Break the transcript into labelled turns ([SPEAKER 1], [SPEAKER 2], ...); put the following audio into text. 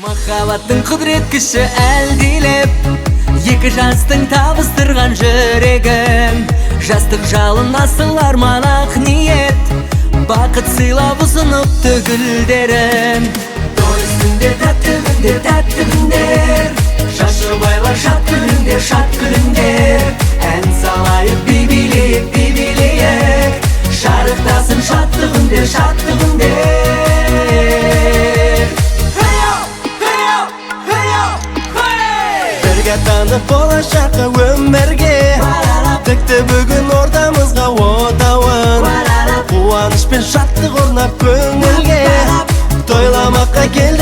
[SPEAKER 1] Махаббаттың құдірет күші әлдилеп, екі жастың табыстырған жүрегін. Жастық жалын асыл арман ақ ниет, бақыт сыйлап ұсыныпты гүлдерін. Той үстінде тәтті күндер, шашып айлар шат күліңдер. Ән салайық, би билейік, шарықтасын шатты күндер. Бірге танып болашаққа өмірге, тікті бүгін ортамызға отауын. Қуаныш пен шаттық орнап көңілге, тойламаққа келді